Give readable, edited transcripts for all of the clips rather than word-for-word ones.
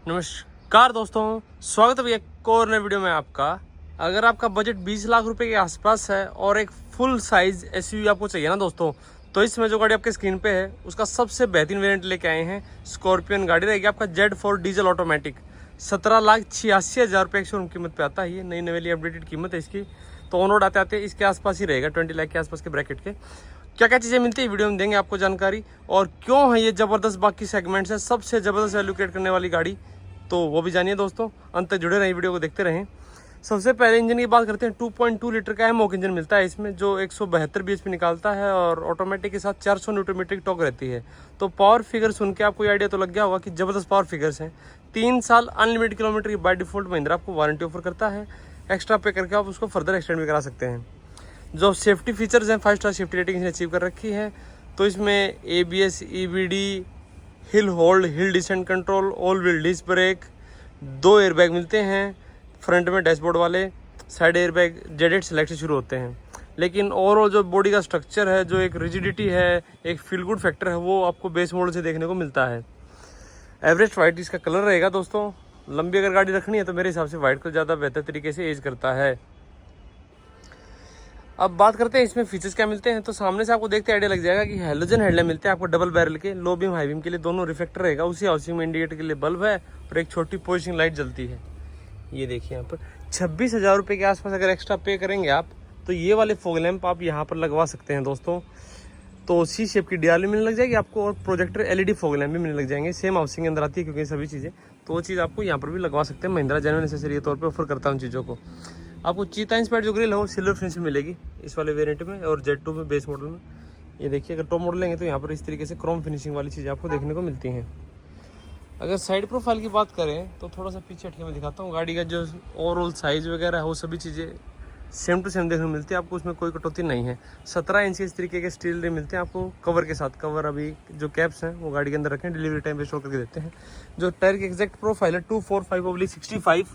नमस्कार दोस्तों, स्वागत है एक और नए वीडियो में आपका। अगर आपका बजट 20 लाख रुपए के आसपास है और एक फुल साइज एसयूवी आपको चाहिए ना दोस्तों, तो इसमें जो गाड़ी आपके स्क्रीन पे है उसका सबसे बेहतरीन वेरिएंट लेके आए हैं। स्कॉर्पियन गाड़ी रहेगी आपका Z4 डीजल ऑटोमेटिक। 17,86,000 रुपये शोरूम कीमत पे आता है। ये नई नवेली अपडेटेड कीमत है इसकी। तो ऑन रोड आते आते इसके आसपास ही रहेगा, 20 लाख के आसपास के ब्रैकेट के। क्या क्या चीज़ें मिलती है वीडियो में देंगे आपको जानकारी, और क्यों है ये ज़बरदस्त बाकी सेगमेंट से सबसे ज़बरदस्त वैल्यू क्रिएट करने वाली गाड़ी, तो वो भी जानिए दोस्तों। अंत तक जुड़े रहें, वीडियो को देखते रहें। सबसे पहले इंजन की बात करते हैं। 2.2 लीटर का एमओक इंजन मिलता है इसमें, जो 172 bhp निकालता है और ऑटोमेटिक के साथ 400 न्यूटन मीटर की टॉर्क रहती है। तो पावर फिगर सुन के आपको आइडिया तो लग गया होगा कि ज़बरदस्त पावर फिगर्स हैं। 3 साल अनलिमिटेड किलोमीटर की बाय डिफॉल्ट महिंद्रा आपको वारंटी ऑफर करता है। एक्स्ट्रा पे करके आप उसको फर्दर एक्सटेंड भी करा सकते हैं। जो सेफ्टी फीचर्स हैं, 5 स्टार सेफ्टी रेटिंग अचीव कर रखी है। तो इसमें ABS, EBD, hill hold, hill descent control, all wheel disc brake, 2 airbag मिलते हैं फ्रंट में डैशबोर्ड वाले। साइड एयरबैग Z8 सेलेक्ट से शुरू होते हैं। लेकिन ओवरऑल जो बॉडी का स्ट्रक्चर है, जो एक रिजिडिटी है, एक फील गुड फैक्टर है, वो आपको बेस मॉडल से देखने को मिलता है। एवरेज वाइट इसका कलर रहेगा दोस्तों। लंबी अगर गाड़ी रखनी है तो मेरे हिसाब से वाइट को ज़्यादा बेहतर तरीके से एज करता है। अब बात करते हैं इसमें फीचर्स क्या मिलते हैं। तो सामने से आपको देखते आइडिया लग जाएगा कि हेलोजन हेडलाइट मिलते हैं आपको डबल बैरल के, लो बीम हाई बीम के लिए दोनों रिफ्लेक्टर रहेगा। उसी हाउसिंग में इंडिकेटर के लिए बल्ब है और एक छोटी पोजिशनिंग लाइट जलती है। ये देखिए यहाँ पर 26,000 रुपये के आसपास अगर एक्स्ट्रा पे करेंगे आप, तो ये वाले फॉग लैंप आप यहाँ पर लगवा सकते हैं दोस्तों। तो सी शेप की डियाल भी मिलने लग जाएगी आपको, और प्रोजेक्टर LED फॉग लैंप भी मिलने लग जाएंगे। सेम हाउसिंग के अंदर आती है क्योंकि सभी चीज़ें, तो वो चीज़ आपको यहाँ पर भी लगवा सकते हैं। महिंद्रा जेन्युइन एसेसरी के तौर पर ऑफर करता है उन चीज़ों को। आपको चीता इंस्पायर्ड जो ग्रिल है वो सिल्वर फिनिश में मिलेगी इस वाले वेरिएंट में, और Z2 में बेस मॉडल में। ये देखिए, अगर टॉप मॉडल लेंगे तो यहाँ पर इस तरीके से क्रोम फिनिशिंग वाली चीज़ आपको देखने को मिलती हैं। अगर साइड प्रोफाइल की बात करें तो थोड़ा सा पीछे हटके मैं दिखाता हूँ। गाड़ी का जो ओवरऑल साइज़ वगैरह है वो सभी चीज़ें सेम टू सेम देखने को मिलती है आपको, उसमें कोई कटौती नहीं है। 17 इंच के इस तरीके के स्टील रिम मिलते हैं आपको कवर के साथ। कवर अभी जो कैप्स हैं वो गाड़ी के अंदर रखें, डिलीवरी टाइम पे स्टोर करके देते हैं। जो टायर की एग्जैक्ट प्रोफाइल है 245/65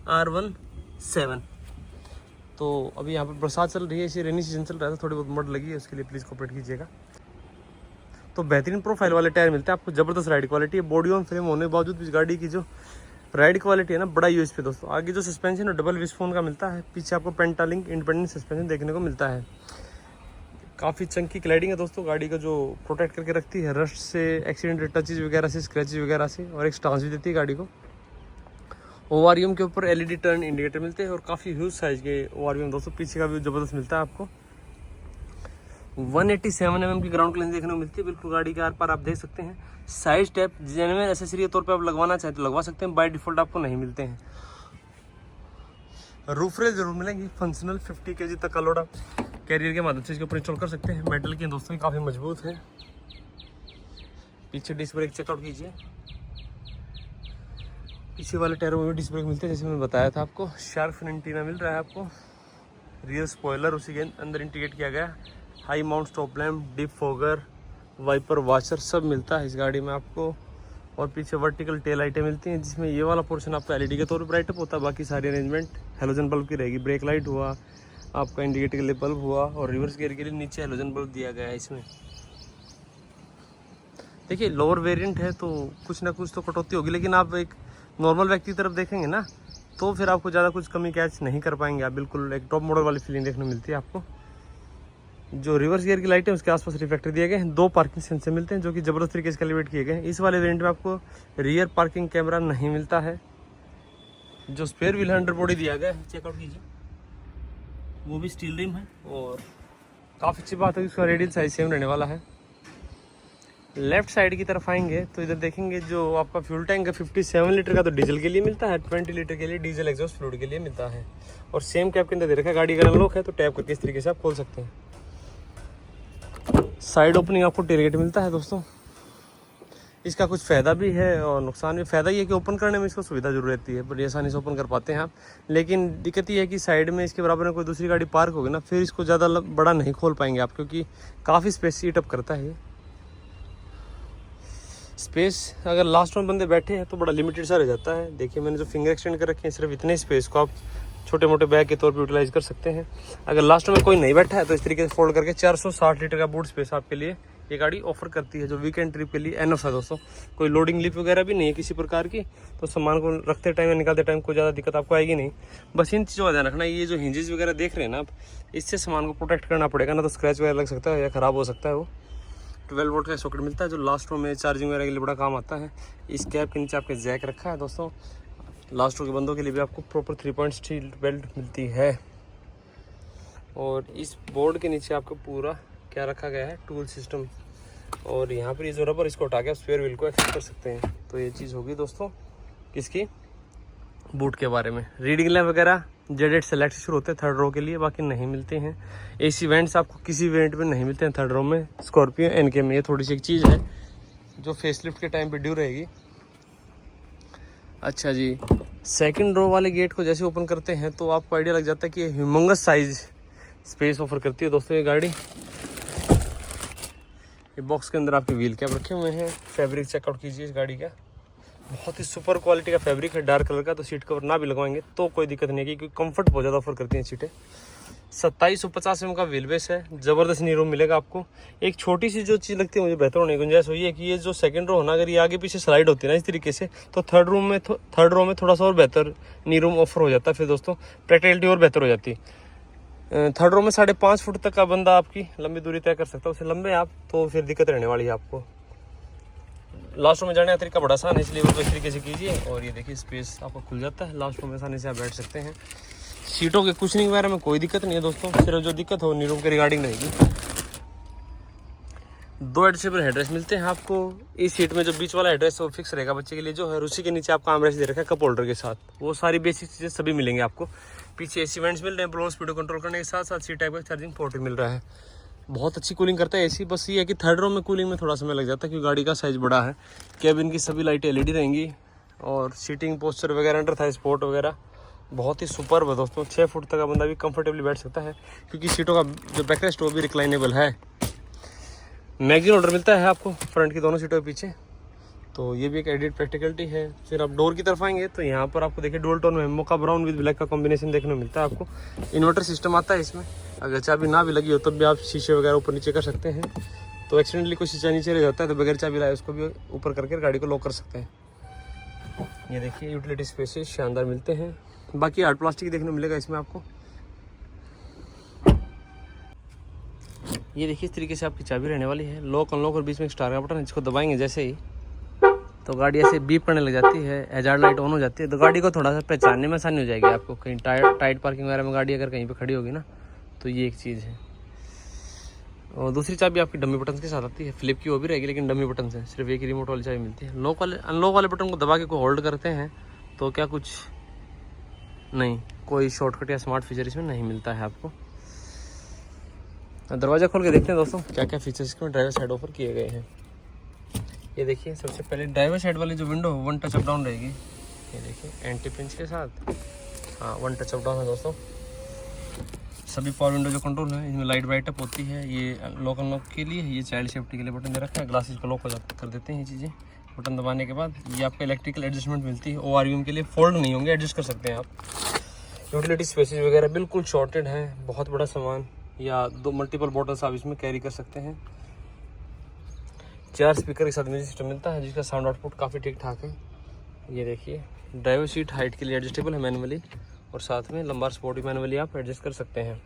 R17। तो अभी यहाँ पर बरसात चल रही है, इसी रेनी सीजन चल रहा है, थोड़ी बहुत मड लगी है, उसके लिए प्लीज़ कोऑपरेट कीजिएगा। तो बेहतरीन प्रोफाइल वाले टायर मिलते हैं आपको, ज़बरदस्त राइड क्वालिटी है। बॉडी ऑन फ्रेम होने के बावजूद भी इस गाड़ी की जो राइड क्वालिटी है ना, बड़ा USP दोस्तों। आगे जो सस्पेंशन है डबल विस्फोन का मिलता है, पीछे आपको पेंटालिंक इंडिपेंडेंट सस्पेंशन देखने को मिलता है। काफ़ी चंकी क्लैडिंग है दोस्तों गाड़ी का, जो प्रोटेक्ट करके रखती है रस्ट से, एक्सीडेंटल टचेज वगैरह से, स्क्रैचेज वगैरह से, और एक स्टांस भी देती है गाड़ी को। ओआरएम के ऊपर LED टर्न इंडिकेटर मिलते हैं और काफ़ी ह्यूज साइज के ओआरएम दोस्तों। पीछे का व्यू ज़बरदस्त मिलता है आपको। 187 mm की ग्राउंड क्लियरेंस देखने को मिलती है बिल्कुल गाड़ी के आर पार, आप देख सकते हैं। साइड स्टेप जेन्युइन एसेसरी के तौर पे आप लगवाना चाहें तो लगवा सकते हैं, बाय डिफॉल्ट आपको नहीं मिलते हैं। रूफ रेल जरूर मिलेंगी फंक्शनल, 50 kg तक का लोड आप कैरियर के माध्यम से इसके ऊपर इंस्टॉल कर सकते हैं। मेटल की दोस्तों काफ़ी मजबूत है। पीछे डिस्क ब्रेक चेकआउट कीजिए, पीछे वाले टायरों में भी डिस्क ब्रेक मिलते हैं जैसे मैंने बताया था आपको। शार्क फिन एंटीना मिल रहा है आपको। रियर स्पॉइलर उसी के अंदर इंटीग्रेट किया गया। High mount stop lamp, dip fogger, wiper washer सब मिलता है इस गाड़ी में आपको। और पीछे वर्टिकल टेल लाइटें मिलती हैं, जिसमें ये वाला पोर्शन आपका LED के तौर पर ब्राइटअप होता है। बाकी सारी अरेंजमेंट हेलोजन बल्ब की रहेगी। ब्रेक लाइट हुआ, आपका इंडिकेटर के लिए बल्ब हुआ, और रिवर्स गियर के लिए नीचे हेलोजन बल्ब दिया गया है इसमें। देखिए, लोअर वेरिएंट है तो कुछ ना कुछ तो कटौती होगी, लेकिन आप एक नॉर्मल व्यक्ति की तरफ देखेंगे ना तो फिर आपको ज़्यादा कुछ कमी कैच नहीं कर पाएंगे आप। बिल्कुल एक टॉप मॉडल वाली फीलिंग देखने को मिलती है आपको। जो रिवर्स गियर की लाइट है उसके आसपास रिफ्लेक्टर दिए गए हैं। 2 पार्किंग सेंसर मिलते हैं जो कि ज़बरदस्त तरीके से कैलिब्रेट किए गए हैं। इस वाले वेरिएंट में आपको रियर पार्किंग कैमरा नहीं मिलता है। जो स्पेयर व्हील अंडर बॉडी दिया गया है, चेकआउट कीजिए, वो भी स्टील रिम है। और काफ़ी अच्छी बात है कि उसका रेडियल साइज सेम रहने वाला है। लेफ्ट साइड की तरफ आएंगे तो इधर देखेंगे जो आपका फ्यूल टैंक है 57 लीटर का तो डीजल के लिए मिलता है, 20 लीटर के लिए डीजल एग्जॉस्ट फ्लूइड के लिए मिलता है। और सेम कैप के अंदर दे रखा है। गाड़ी का अनलॉक है तो टैप करके इस तरीके से आप खोल सकते हैं। साइड ओपनिंग आपको टेलगेट मिलता है दोस्तों। इसका कुछ फ़ायदा भी है और नुकसान भी। फ़ायदा ये है कि ओपन करने में इसको सुविधा जरूर रहती है, बड़ी आसानी से ओपन कर पाते हैं आप। लेकिन दिक्कत ये है कि साइड में इसके बराबर में कोई दूसरी गाड़ी पार्क होगी ना, फिर इसको ज़्यादा बड़ा नहीं खोल पाएंगे आप, क्योंकि काफ़ी स्पेस ईट अप करता है ये। स्पेस अगर लास्ट में बंदे बैठे हैं तो बड़ा लिमिटेड सा रह जाता है। देखिए, मैंने जो फिंगर एक्सटेंड कर रखे हैं, सिर्फ इतने स्पेस को आप छोटे मोटे बैग के तौर पे यूटिलाइज कर सकते हैं। अगर लास्ट में कोई नहीं बैठा है तो इस तरीके से फोल्ड करके 460 लीटर का बूट स्पेस आपके लिए ये गाड़ी ऑफर करती है, जो वीकेंड ट्रिप के लिए एनफ है दोस्तों। कोई लोडिंग लिफ्ट वगैरह भी नहीं है किसी प्रकार की, तो सामान को रखते टाइम या निकालते टाइम कोई ज़्यादा दिक्कत आपको आएगी नहीं। बस इन चीज़ों का ध्यान रखना, ये जो हिंजेस वगैरह देख रहे हैं ना आप, इससे सामान को प्रोटेक्ट करना पड़ेगा, ना तो स्क्रैच वगैरह लग सकता है या ख़राब हो सकता है। वो 12 वोल्ट का सॉकेट मिलता है जो लास्ट रो में चार्जिंग वगैरह के लिए बड़ा काम आता है। इस कैप के नीचे आपके जैक रखा है दोस्तों। लास्ट रो के बंदों के लिए भी आपको प्रॉपर 3 पॉइंट स्टील बेल्ट मिलती है। और इस बोर्ड के नीचे आपको पूरा क्या रखा गया है, टूल सिस्टम। और यहाँ पर ये जो रबर, इसको उठा के आप स्पेयर व्हील को एक्सेस कर सकते हैं। तो ये चीज़ होगी दोस्तों किसकी, बूट के बारे में। रीडिंग लैम्प वगैरह जेड सेलेक्ट शुरू होते हैं 3rd रो के लिए, बाकी नहीं मिलते हैं। AC वेंट्स आपको किसी वेरिएंट में नहीं मिलते हैं 3rd रो में, स्कॉर्पियो NK में। ये थोड़ी सी एक चीज़ है जो फेसलिफ्ट के टाइम पे ड्यू रहेगी। अच्छा जी, 2nd रो वाले गेट को जैसे ओपन करते हैं तो आपको आइडिया लग जाता है कि ये ह्यूमंगस साइज स्पेस ऑफर करती है दोस्तों ये गाड़ी। ये बॉक्स के अंदर आपके व्हील कैप रखे हुए हैं। फैब्रिक चेकआउट कीजिए इस गाड़ी का, बहुत ही सुपर क्वालिटी का फैब्रिक है, डार्क कलर का। तो सीट कवर ना भी लगवाएंगे तो कोई दिक्कत नहीं है, क्योंकि कंफर्ट बहुत ज़्यादा ऑफर करती हैं सीटें। 2750 mm का व्हील बेस है, ज़बरदस्त नी रूम मिलेगा आपको। एक छोटी सी जो चीज़ लगती है मुझे बेहतर होने की गुंजाइश हुई है कि ये जो 2nd रो है ना, अगर ये आगे पीछे स्लाइड होती है ना इस तरीके से, तो 3rd रो में थोड़ा सा और बेहतर नी रूम ऑफर हो जाता है। फिर दोस्तों प्रैक्टिकलिटी और बेहतर हो जाती है। 3rd रो में 5.5 फुट तक का बंदा आपकी लंबी दूरी तय कर सकता है, उससे लंबे आप तो फिर दिक्कत रहने वाली है आपको। लास्ट रो में जाने का तरीका बड़ा आसान है, इसलिए वो इस तरीके से कीजिए। और ये देखिए स्पेस आपको खुल जाता है, लास्ट रो में आसानी से आप बैठ सकते हैं। सीटों के कुशनिंग वगैरह में कोई दिक्कत नहीं है दोस्तों, सिर्फ जो दिक्कत हो नी रूम के रिगार्डिंग रहेगी। 2 एडजस्टेबल हेडरेस्ट मिलते हैं आपको। इस सीट में जो बीच वाला हेडरेस्ट वो फिक्स रहेगा बच्चे के लिए जो है। उसी के नीचे आपका आर्मरेस्ट दे रखा है कप होल्डर के साथ, वो सारी बेसिक चीज़ें सभी मिलेंगे आपको। पीछे AC वेंट्स मिल रहे हैं, ब्लोअर स्पीड को कंट्रोल करने के साथ साथ सी टाइप का चार्जिंग पोर्ट मिल रहा है। बहुत अच्छी कूलिंग करता है AC। बस ये है कि 3rd रो में कूलिंग में थोड़ा समय लग जाता है, क्योंकि गाड़ी का साइज़ बड़ा है। कैबिन की सभी लाइटें LED रहेंगी, और सीटिंग पोस्चर वगैरह, अंडर थाई सपोर्ट वगैरह बहुत ही सुपर्ब है दोस्तों। 6 फुट तक का बंदा भी कंफर्टेबली बैठ सकता है, क्योंकि सीटों का जो बैकरेस्ट वो भी रिक्लाइनेबल है। मैगजीन होल्डर मिलता है आपको फ्रंट की दोनों सीटों के पीछे, तो ये भी एक एडिट प्रैक्टिकलिटी है। फिर आप डोर की तरफ आएंगे तो यहाँ पर आपको देखिए डुअल टोन में मोका ब्राउन विद ब्लैक का कॉम्बिनेशन देखने को मिलता है आपको। इन्वर्टर सिस्टम आता है इसमें, अगर चाबी ना भी लगी हो तब भी आप शीशे वगैरह ऊपर नीचे कर सकते हैं। तो एक्सीडेंटली कोई शीशा नीचे रह जाता है तो बगैर चाबी लाए उसको भी ऊपर करके गाड़ी को लॉक कर सकते हैं। ये देखिए यूटिलिटी स्पेसेस शानदार मिलते हैं। बाकी हार्ड प्लास्टिक देखने को मिलेगा इसमें आपको। ये देखिए इस तरीके से आपकी चाबी रहने वाली है। लॉक अनलॉक और बीच में एक स्टार का बटन है, जिसको दबाएंगे जैसे ही तो गाड़ी ऐसे बीप करने लग जाती है, हैजार्ड लाइट ऑन हो जाती है। तो गाड़ी को थोड़ा सा पहचानने में आसानी हो जाएगी आपको। कहीं टाइट पार्किंग वगैरह में गाड़ी अगर कहीं पे खड़ी होगी ना, तो ये एक चीज़ है। और दूसरी चाबी आपकी डमी बटन के साथ आती है, फ्लिप की वो भी रहेगी लेकिन डमी बटन से, सिर्फ एक ही रिमोट वाली चाबी मिलती है। लॉक वाले अनलॉक वाले बटन को दबा के कोई होल्ड करते हैं तो क्या कुछ नहीं, कोई शॉर्टकट या स्मार्ट फीचर इसमें नहीं मिलता है आपको। दरवाज़ा खोल के देखते हैं दोस्तों क्या क्या फीचर्स इसमें ड्राइवर साइड ऑफर किए गए हैं। ये देखिए सबसे पहले ड्राइवर साइड वाली जो विंडो 1 टच अप डाउन रहेगी। ये देखिए एंटी पिंच के साथ, हाँ 1 टच अप डाउन है दोस्तों। सभी पावर विंडो जो कंट्रोल है इसमें लाइट ब्राइट अप होती है। ये लॉक अनलॉक के लिए, ये चाइल्ड सेफ्टी के लिए बटन दे रखा है। ग्लासेस को लॉक कर देते हैं ये चीज़ें बटन दबाने के बाद। ये आपको इलेक्ट्रिकल एडजस्टमेंट मिलती है, ORVM के लिए फोल्ड नहीं होंगे, एडजस्ट कर सकते हैं आप। यूटिलिटी स्पेसेस वगैरह बिल्कुल शॉर्टेड है, बहुत बड़ा सामान या 2 मल्टीपल बॉटल्स आप इसमें कैरी कर सकते हैं। 4 स्पीकर के साथ म्यूजिक सिस्टम मिलता है, जिसका साउंड आउटपुट काफ़ी ठीक ठाक है। ये देखिए ड्राइवर सीट हाइट के लिए एडजस्टेबल है मैनुअली, और साथ में लंबार सपोर्ट भी मैनुअली आप एडजस्ट कर सकते हैं।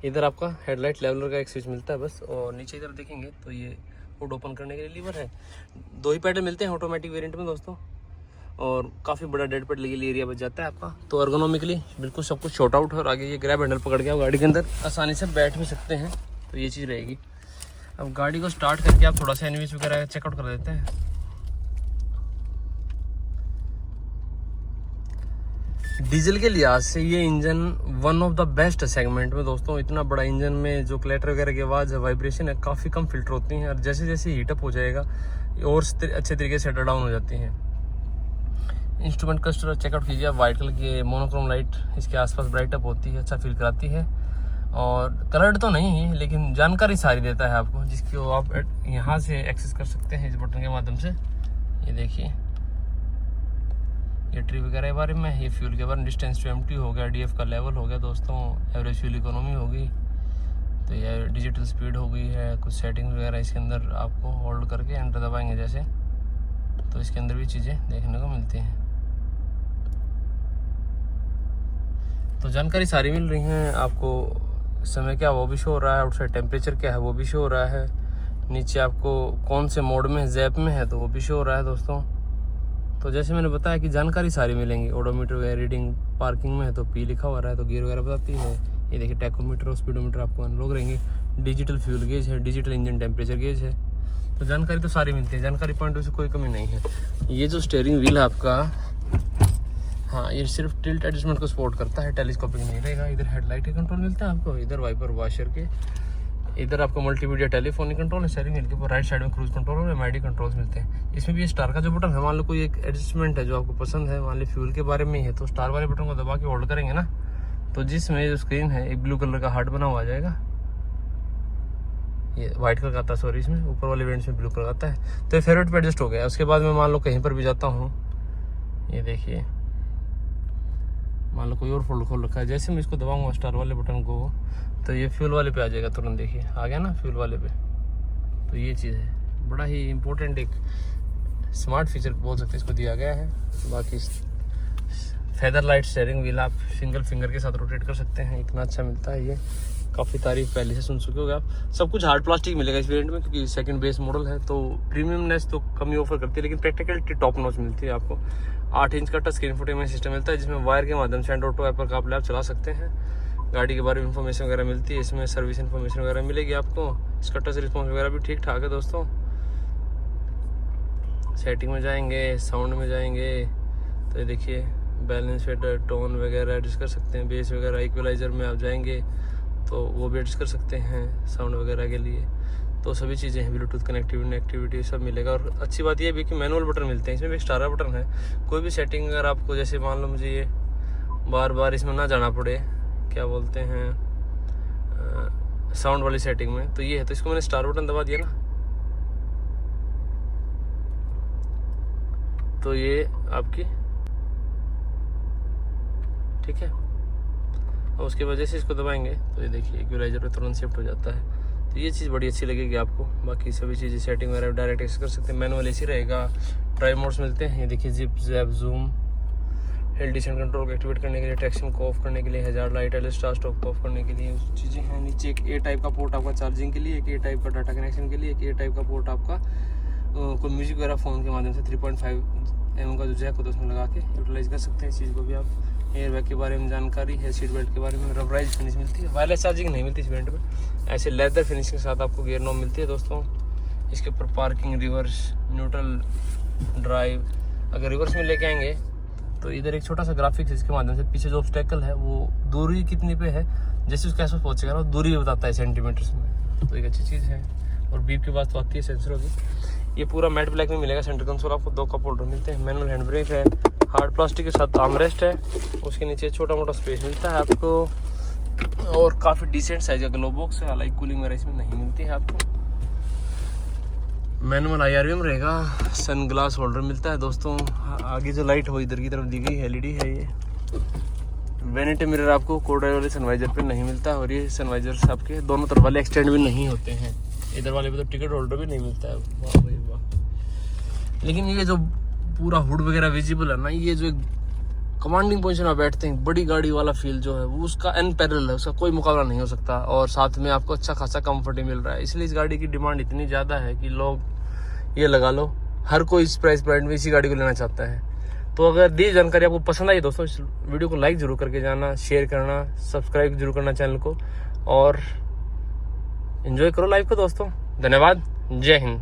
इधर आपका हेडलाइट लेवलर का एक स्विच मिलता है बस, और नीचे इधर देखेंगे तो ये हुड ओपन करने के लिए लीवर है। 2 ही पैडल मिलते हैं ऑटोमेटिक वेरिएंट में दोस्तों, और काफ़ी बड़ा डेड पैड लगी एरिया बच जाता है आपका। तो एर्गोनॉमिकली बिल्कुल सब कुछ शॉर्ट आउट है, और आगे ये ग्रैब हैंडल पकड़ के आप गाड़ी के अंदर आसानी से बैठ भी सकते हैं, तो ये चीज़ रहेगी। अब गाड़ी को स्टार्ट करके आप थोड़ा सा एनवीएस वगैरह चेकआउट कर देते हैं। डीजल के लिहाज से ये engine one of the best segment में दोस्तों। इतना बड़ा इंजन में जो क्लैटर वगैरह की आवाज़ है, वाइब्रेशन है, काफ़ी कम फिल्टर होती हैं, और जैसे जैसे हीटअप हो जाएगा और अच्छे तरीके से शटर डाउन हो जाती हैं। इंस्ट्रूमेंट क्लस्टर चेकआउट कीजिए आप। वाइट कलर की मोनोक्रोम लाइट इसके आसपास ब्राइट अप होती है, अच्छा फील कराती है, और कलर्ड तो नहीं है लेकिन जानकारी सारी देता है आपको, जिसकी आप यहाँ से एक्सेस कर सकते हैं इस बटन के माध्यम से। ये देखिए ये ट्री वगैरह के बारे में, ये फ्यूल के बारे में, डिस्टेंस टू एम्प्टी हो गया, DF का लेवल हो गया दोस्तों, एवरेज फ्यूल इकोनॉमी होगी, तो ये डिजिटल स्पीड हो गई है, कुछ सेटिंग्स वगैरह इसके अंदर आपको होल्ड करके एंटर दबाएंगे जैसे, तो इसके अंदर भी चीज़ें देखने को मिलती हैं। तो जानकारी सारी मिल रही हैं आपको। समय क्या वो भी शो हो रहा है, आउटसाइड टेम्परेचर क्या है वो भी शो हो रहा है, नीचे आपको कौन से मोड में है, जैप में है तो वो भी शो हो रहा है दोस्तों। तो जैसे मैंने बताया कि जानकारी सारी मिलेंगी। ओडोमीटर वगैरह रीडिंग, पार्किंग में है तो पी लिखा हुआ रहा है तो गियर वगैरह बताती है। ये देखिए टैकोमीटर और स्पीडोमीटर आपको अनलॉक रहेंगे। डिजिटल फ्यूल गेज है, डिजिटल इंजन टेम्परेचर गेज है। तो जानकारी तो सारी मिलती है, जानकारी पॉइंट से कोई कमी नहीं है। ये जो स्टीयरिंग व्हील है आपका, हाँ ये सिर्फ टिल्ट एडजस्टमेंट को सपोर्ट करता है, टेलीस्कोपिक नहीं रहेगा। इधर हेडलाइट के कंट्रोल मिलता है आपको, इधर वाइपर वॉशर के, इधर आपको मल्टीमीडिया टेलीफोनिक कंट्रोल है, स्टीयरिंग व्हील के ऊपर राइट साइड में क्रूज कंट्रोल और एमआईडी कंट्रोल्स मिलते हैं। इसमें भी स्टार का जो बटन है, मान लो कोई एक एडजस्टमेंट है जो आपको पसंद है, मान लो फ्यूल के बारे में ही है, तो स्टार वाले बटन को दबा के होल्ड करेंगे ना, तो जिसमें जो स्क्रीन है एक ब्लू कलर का हार्ट बना हुआ आ जाएगा। ये व्हाइट कलर का आता है, सॉरी, इसमें ऊपर वाले वेंट्स में ब्लू कलर आता है। तो ये फेवरेट पे एडजस्ट हो गया। उसके बाद में मान लो कहीं पर भी जाता हूँ, ये देखिए मान लो कोई और फोल्डर खोल रखा है, जैसे मैं इसको दबाऊंगा स्टार वाले बटन को तो ये फ्यूल वाले पे आ जाएगा तुरंत। देखिए आ गया ना फ्यूल वाले पे। तो ये चीज़ है, बड़ा ही इम्पोर्टेंट एक स्मार्ट फीचर बोल सकते हैं इसको दिया गया है। बाकी फेदर लाइट स्टीयरिंग व्हील आप सिंगल फिंगर के साथ रोटेट कर सकते हैं, इतना अच्छा मिलता है। ये काफ़ी तारीफ पहले से सुन चुके होगे आप। सब कुछ हार्ड प्लास्टिक मिलेगा इस वेरिएंट में, क्योंकि सेकंड बेस मॉडल है तो प्रीमियमनेस तो कमी ऑफर करती है, लेकिन प्रैक्टिकलिटी टॉप नॉच मिलती है आपको। 8 इंच का टच स्क्रीन इंफोटेनमेंट सिस्टम मिलता है, जिसमें वायर के माध्यम से एंड्रॉइड ऐप का आप लैब चला सकते हैं। गाड़ी के बारे में इंफॉर्मेशन वगैरह मिलती है, इसमें सर्विस इन्फॉर्मेशन वगैरह मिलेगी आपको। इसका टच रिस्पॉन्स वगैरह भी ठीक ठाक है दोस्तों। सेटिंग में जाएंगे, साउंड में जाएंगे तो ये देखिए बैलेंस फेडर, टोन वगैरह एडजस्ट कर सकते हैं। बेस वगैरह इक्वलाइजर में आप जाएंगे तो वो भी एडजस्ट कर सकते हैं साउंड वगैरह के लिए। तो सभी चीज़ें हैं, ब्लूटूथ कनेक्टिविटी सब मिलेगा। और अच्छी बात यह भी कि मैनुअल बटन मिलते हैं, इसमें भी एक स्टार बटन है। कोई भी सेटिंग अगर आपको, जैसे मान लो मुझे ये बार बार इसमें ना जाना पड़े, क्या बोलते हैं, साउंड वाली सेटिंग में, तो ये है। तो इसको मैंने स्टार बटन दबा दिया ना, तो ये आपकी ठीक है। और उसके वजह से इसको दबाएंगे तो ये देखिए इक्वलाइजर पे तुरंत शिफ्ट हो जाता है। तो ये चीज़ बड़ी अच्छी लगेगी आपको। बाकी सभी चीज़ें सेटिंग वगैरह डायरेक्ट एक्सेस कर सकते हैं। मैनुअल एसी रहेगा, ड्राइव मोड्स मिलते हैं। ये देखिए जिप, जैप, जूम, हिल डिसेंट कंट्रोल को एक्टिवेट करने के लिए, ट्रैक्शन को ऑफ करने के लिए, हज़ार लाइट, एल स्टार स्टॉप को ऑफ करने के लिए चीज़ें हैं। नीचे एक ए टाइप का पोर्ट आपका चार्जिंग के लिए, एक ए टाइप का डाटा कनेक्शन के लिए, एक ए टाइप का पोर्ट आपका कोई म्यूजिक वगैरह फ़ोन के माध्यम से 3.5 mm का जो जैक होता है उसमें लगा के यूटिलाइज कर सकते हैं इस चीज़ को भी आप। एयर बैग के बारे में जानकारी है, सीट बेल्ट के बारे में, रबराइज फिनिश मिलती है। वायरलेस चार्जिंग नहीं मिलती इस वेरिएंट में, ऐसे लेदर फिनिश के साथ आपको गियर नॉब मिलती है दोस्तों। इसके ऊपर पार्किंग, रिवर्स, न्यूट्रल, ड्राइव। अगर रिवर्स में लेके आएंगे तो इधर एक छोटा सा ग्राफिक्स, इसके माध्यम से पीछे जो ऑब्स्टेकल है वो दूरी कितनी पे है, जैसे उसके आसपास पहुँचेगा ना दूरी बताता है सेंटीमीटर्स में, तो एक अच्छी चीज़ है। और बीप की बात तो आती है सेंसर होगी। ये पूरा मैट ब्लैक में मिलेगा। सेंटर कंसोल आपको 2 कप होल्डर मिलते हैं, मैनुअल हैंड ब्रेक है, हार्ड प्लास्टिक के साथ आर्मरेस्ट है, उसके नीचे छोटा मोटा स्पेस मिलता है आपको, और काफ़ी डिसेंट साइज का ग्लो बॉक्स है। हालांकि कूलिंग वगैरह इसमें नहीं मिलती है आपको। मैनुअल IRVM रहेगा, सन ग्लास होल्डर मिलता है दोस्तों। आगे जो लाइट हो इधर की तरफ दी गई LED है। ये वैनिटी मिरर आपको कोडाई वाले सनवाइजर पे नहीं मिलता, और ये सनवाइजर्स आपके दोनों तरफ वाले एक्सटेंड भी नहीं होते हैं। इधर वाले पे तो टिकट होल्डर भी नहीं मिलता है। वाह भाई वाह। लेकिन ये जो पूरा हुड वगैरह विजिबल है ना, ये जो एक कमांडिंग पोजीशन में बैठते हैं, बड़ी गाड़ी वाला फील जो है वो उसका अनपैरेलल है, उसका कोई मुकाबला नहीं हो सकता। और साथ में आपको अच्छा खासा कंफर्ट ही मिल रहा है। इसलिए इस गाड़ी की डिमांड इतनी ज़्यादा है कि लोग ये लगा लो हर कोई इस प्राइस पॉइंट में इसी गाड़ी को लेना चाहता है। तो अगर दी जानकारी आपको पसंद आई दोस्तों, इस वीडियो को लाइक जरूर करके जाना, शेयर करना, सब्सक्राइब जरूर करना चैनल को, और एंजॉय करो लाइफ को दोस्तों। धन्यवाद, जय हिंद।